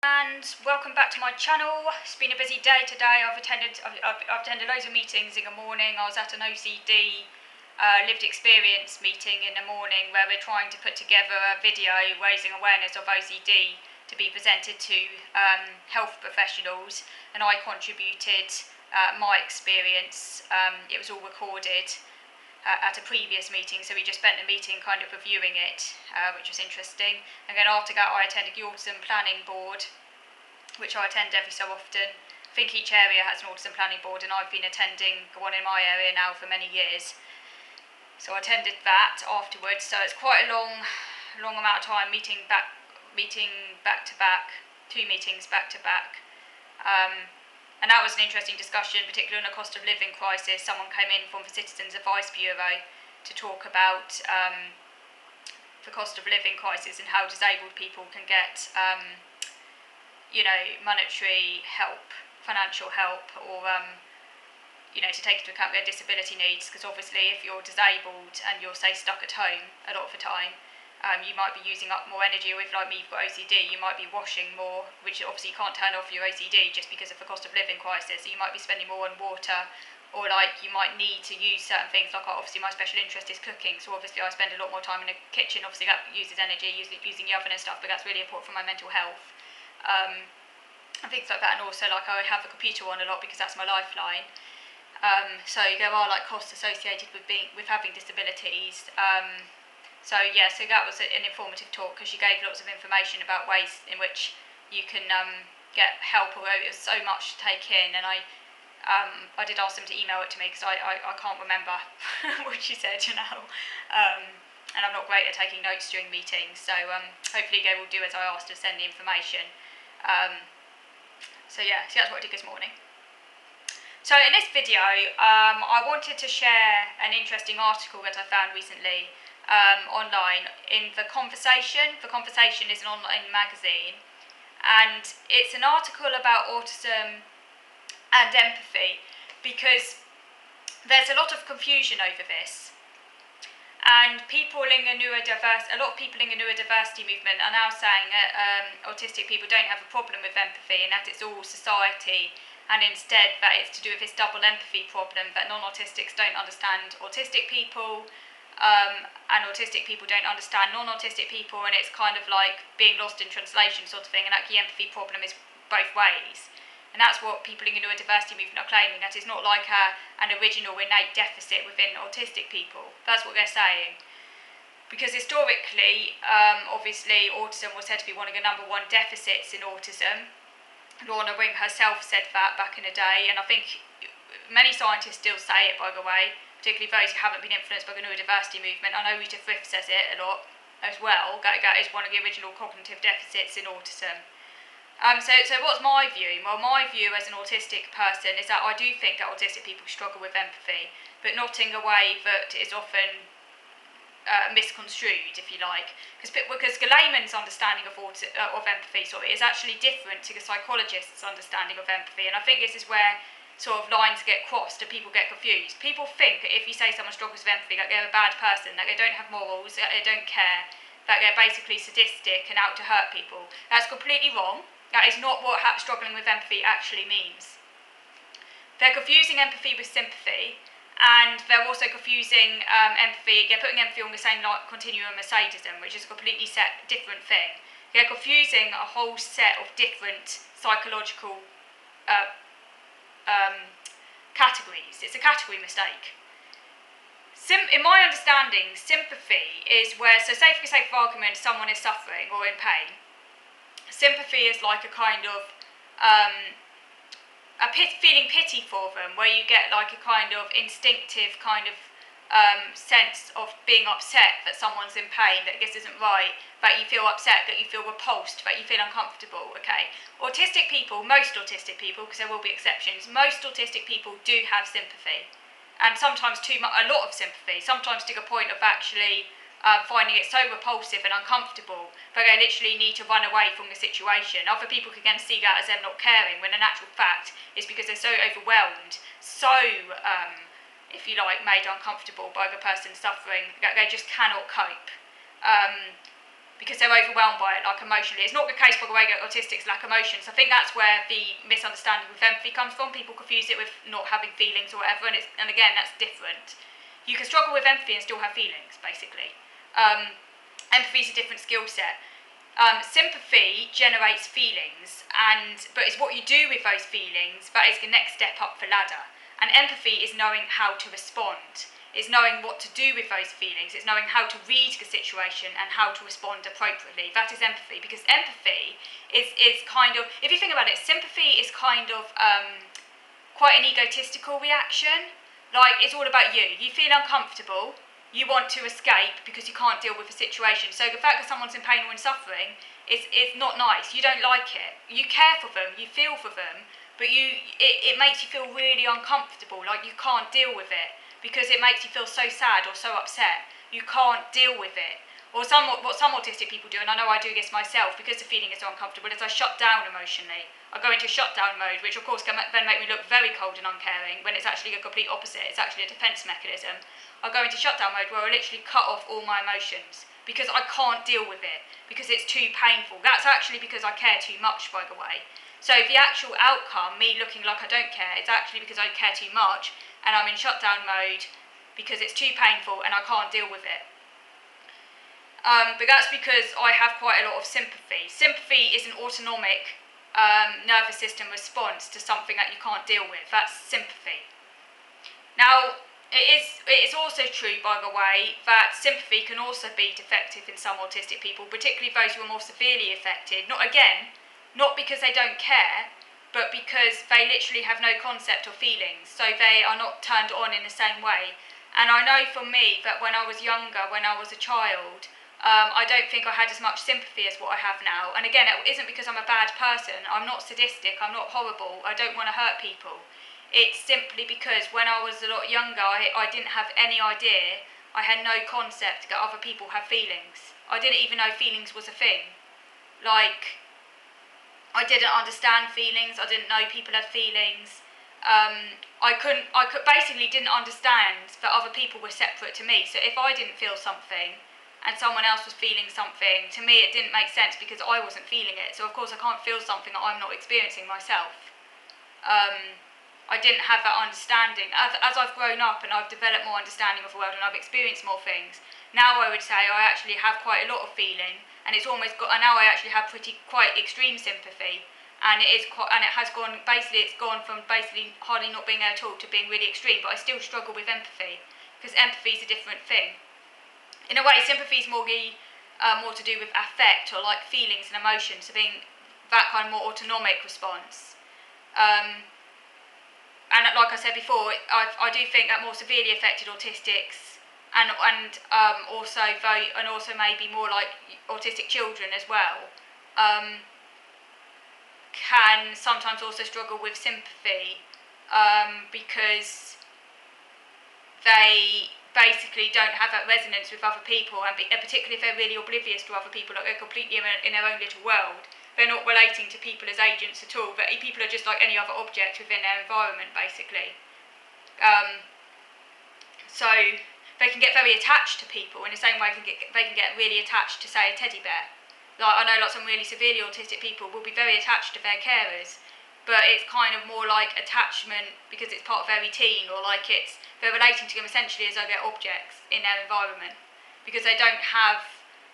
And welcome back to my channel. It's been a busy day today. I've attended loads of meetings in the morning. I was at an OCD lived experience meeting in the morning where we're trying to put together a video raising awareness of OCD to be presented to health professionals, and I contributed my experience. It was all recorded at a previous meeting, so we just spent the meeting kind of reviewing it, which was interesting. And then after that I attended the Autism Planning Board, which I attend every so often. I think each area has an Autism Planning Board, and I've been attending the one in my area now for many years. So I attended that afterwards, so it's quite a long amount of time, meeting back to back, two meetings back to back. And that was an interesting discussion, particularly on the cost of living crisis. Someone came in from the Citizens Advice Bureau to talk about the cost of living crisis and how disabled people can get, monetary help, financial help, or to take into account their disability needs. Because obviously, if you're disabled and you're, say, stuck at home a lot of the time, you might be using up more energy, or if, like me, you've got OCD, you might be washing more, which obviously you can't turn off your OCD just because of the cost of living crisis. So you might be spending more on water, or you might need to use certain things. Obviously my special interest is cooking, so obviously I spend a lot more time in the kitchen. Obviously that uses energy, using the oven and stuff, but that's really important for my mental health. And things like that. And also I have the computer on a lot because that's my lifeline. So there are costs associated with having disabilities. So that was an informative talk, because she gave lots of information about ways in which you can get help, although it was so much to take in, and I did ask them to email it to me because I can't remember what she said, and I'm not great at taking notes during meetings, so hopefully they will do as I asked, to send the information. So that's what I did this morning. So in this video, I wanted to share an interesting article that I found recently online in The Conversation. The Conversation is an online magazine, and it's an article about autism and empathy, because there's a lot of confusion over this, and a lot of people in the neurodiversity movement are now saying that autistic people don't have a problem with empathy, and that it's all society, and instead that it's to do with this double empathy problem, that non-autistics don't understand autistic people, and autistic people don't understand non-autistic people, and it's kind of like being lost in translation sort of thing, and that the empathy problem is both ways. And that's what people in the neurodiversity movement are claiming, that it's not like an original innate deficit within autistic people. That's what they're saying. Because historically, obviously, autism was said to be one of the number one deficits in autism. Lorna Wing herself said that back in the day, and I think many scientists still say it, by the way, particularly those who haven't been influenced by the neurodiversity movement. I know Rita Frith says it a lot as well, that is one of the original cognitive deficits in autism. So what's my view? Well, my view as an autistic person is that I do think that autistic people struggle with empathy, but not in a way that is often misconstrued, if you like, because the layman's understanding of empathy is actually different to the psychologist's understanding of empathy, and I think this is where sort of lines get crossed and people get confused. People think that if you say someone struggles with empathy, that they're a bad person, that they don't have morals, that they don't care, that they're basically sadistic and out to hurt people. That's completely wrong. That is not what struggling with empathy actually means. They're confusing empathy with sympathy, and they're also confusing empathy. They're putting empathy on the same continuum as sadism, which is a completely different thing. They're confusing a whole set of different psychological categories. It's a category mistake. In my understanding, sympathy is where, so say for the sake of argument, someone is suffering or in pain. Sympathy is like a kind of feeling pity for them, where you get like a kind of instinctive kind of sense of being upset that someone's in pain, that this isn't right, that you feel upset, that you feel repulsed, that you feel uncomfortable, okay? Autistic people, most autistic people, because there will be exceptions, most autistic people do have sympathy, and sometimes a lot of sympathy, sometimes to the point of actually finding it so repulsive and uncomfortable that they literally need to run away from the situation. Other people can again see that as them not caring, when in actual fact it's because they're so overwhelmed, so if you like, made uncomfortable by the person suffering, that they just cannot cope. because they're overwhelmed by it, like emotionally. It's not the case, by the way, that autistics lack emotions. I think that's where the misunderstanding with empathy comes from. People confuse it with not having feelings or whatever, and again, that's different. You can struggle with empathy and still have feelings, basically. Empathy is a different skill set. Sympathy generates feelings, but it's what you do with those feelings that is the next step up the ladder. And empathy is knowing how to respond. It's knowing what to do with those feelings. It's knowing how to read the situation and how to respond appropriately. That is empathy, because empathy is kind of, if you think about it, sympathy is kind of quite an egotistical reaction. Like, it's all about you. You feel uncomfortable. You want to escape because you can't deal with the situation. So the fact that someone's in pain or in suffering is not nice. You don't like it. You care for them. You feel for them. But it makes you feel really uncomfortable. Like, you can't deal with it, because it makes you feel so sad or so upset. You can't deal with it. Or what some autistic people do, and I know I do this myself, because the feeling is so uncomfortable, is I shut down emotionally. I go into shutdown mode, which of course can then make me look very cold and uncaring, when it's actually the complete opposite. It's actually a defence mechanism. I go into shutdown mode where I literally cut off all my emotions, because I can't deal with it, because it's too painful. That's actually because I care too much, by the way. So the actual outcome, me looking like I don't care, is actually because I care too much, and I'm in shutdown mode because it's too painful and I can't deal with it. But that's because I have quite a lot of sympathy. Sympathy is an autonomic nervous system response to something that you can't deal with. That's sympathy. Now, it is also true, by the way, that sympathy can also be defective in some autistic people, particularly those who are more severely affected. Not because they don't care, but because they literally have no concept or feelings, so they are not turned on in the same way. And I know for me that when I was younger, when I was a child, I don't think I had as much sympathy as what I have now. And again, it isn't because I'm a bad person. I'm not sadistic, I'm not horrible, I don't want to hurt people. It's simply because when I was a lot younger, I didn't have any idea, I had no concept that other people have feelings. I didn't even know feelings was a thing. Like, I didn't understand feelings. I didn't know people had feelings. I basically didn't understand that other people were separate to me. So if I didn't feel something and someone else was feeling something, to me it didn't make sense because I wasn't feeling it. So of course I can't feel something that I'm not experiencing myself. I didn't have that understanding. As I've grown up and I've developed more understanding of the world and I've experienced more things, now I would say I actually have quite a lot of feeling, and it's almost got. And now I actually have quite extreme sympathy, and it's gone from basically hardly not being there at all to being really extreme. But I still struggle with empathy, because empathy is a different thing. In a way, sympathy is more to do with affect, or like feelings and emotions, so being that kind of more autonomic response. And like I said before, I do think that more severely affected autistics and also maybe more like autistic children as well, can sometimes also struggle with sympathy, because they basically don't have that resonance with other people, and particularly if they're really oblivious to other people, like they're completely in their own little world. They're not relating to people as agents at all, but people are just like any other object within their environment, basically. So they can get very attached to people in the same way they can get really attached to, say, a teddy bear. Like, I know some really severely autistic people will be very attached to their carers, but it's kind of more like attachment because it's part of their routine, or like they're relating to them essentially as though they're objects in their environment, because they don't have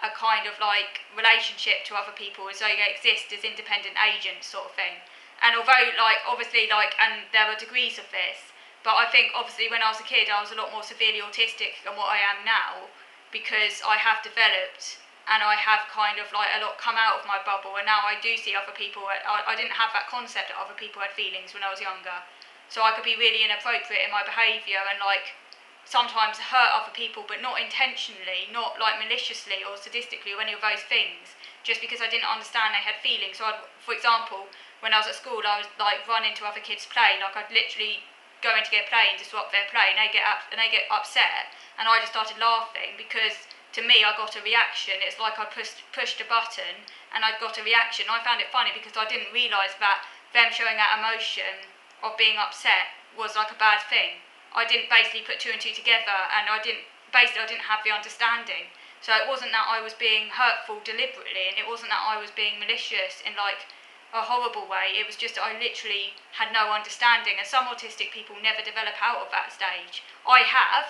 a kind of like relationship to other people as though they exist as independent agents, sort of thing. And although and there are degrees of this, but I think obviously when I was a kid I was a lot more severely autistic than what I am now, because I have developed and I have kind of like a lot come out of my bubble, and now I do see other people. I didn't have that concept that other people had feelings when I was younger, so I could be really inappropriate in my behaviour and like sometimes hurt other people, but not intentionally, not like maliciously or sadistically or any of those things, just because I didn't understand they had feelings. So for example, when I was at school, I was like run into other kids' play, like I'd literally go into their play and disrupt their play, and they get upset, and I just started laughing because to me I got a reaction. It's like I pushed a button and I got a reaction. I found it funny because I didn't realise that them showing that emotion of being upset was like a bad thing. I didn't basically put two and two together, and I didn't have the understanding. So it wasn't that I was being hurtful deliberately, and it wasn't that I was being malicious in like a horrible way. It was just that I literally had no understanding, and some autistic people never develop out of that stage. I have.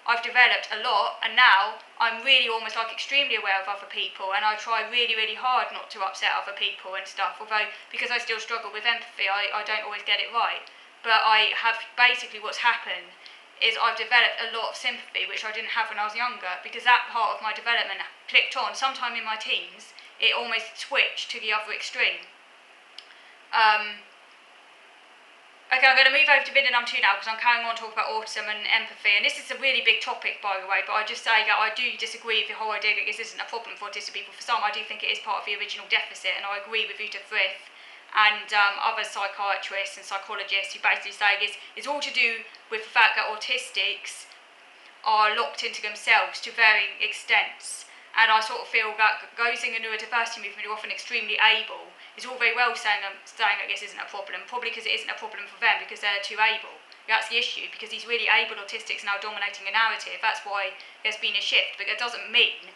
I've developed a lot, and now I'm really almost like extremely aware of other people, and I try really, really hard not to upset other people and stuff, although because I still struggle with empathy, I don't always get it right. But I have, basically what's happened is I've developed a lot of sympathy, which I didn't have when I was younger, because that part of my development clicked on sometime in my teens. It almost switched to the other extreme. Okay, I'm going to move over to video number 2 now, because I'm carrying on talking about autism and empathy, and this is a really big topic, by the way, but I just say that I do disagree with the whole idea that this isn't a problem for autistic people. For some, I do think it is part of the original deficit, and I agree with Uta Frith and other psychiatrists and psychologists who basically say it's all to do with the fact that autistics are locked into themselves to varying extents. And I sort of feel that those in the neurodiversity movement who are often extremely able, it's all very well saying that this isn't a problem, probably because it isn't a problem for them because they're too able. That's the issue, because these really able autistics are now dominating a narrative. That's why there's been a shift, but that doesn't mean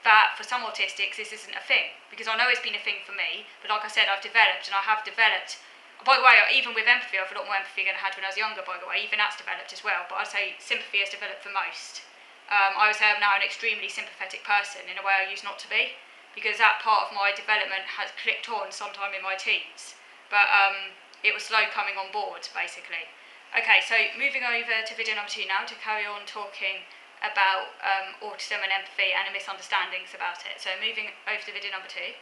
that for some autistics this isn't a thing, because I know it's been a thing for me, but like I said, I've developed, and I have developed. By the way, even with empathy, I have a lot more empathy than I had when I was younger, by the way. Even that's developed as well, but I'd say sympathy has developed for most. I would say I'm now an extremely sympathetic person in a way I used not to be, because that part of my development has clicked on sometime in my teens. But it was slow coming on board, basically. Okay, so moving over to video number 2 now to carry on talking about autism and empathy and the misunderstandings about it. So moving over to video number 2.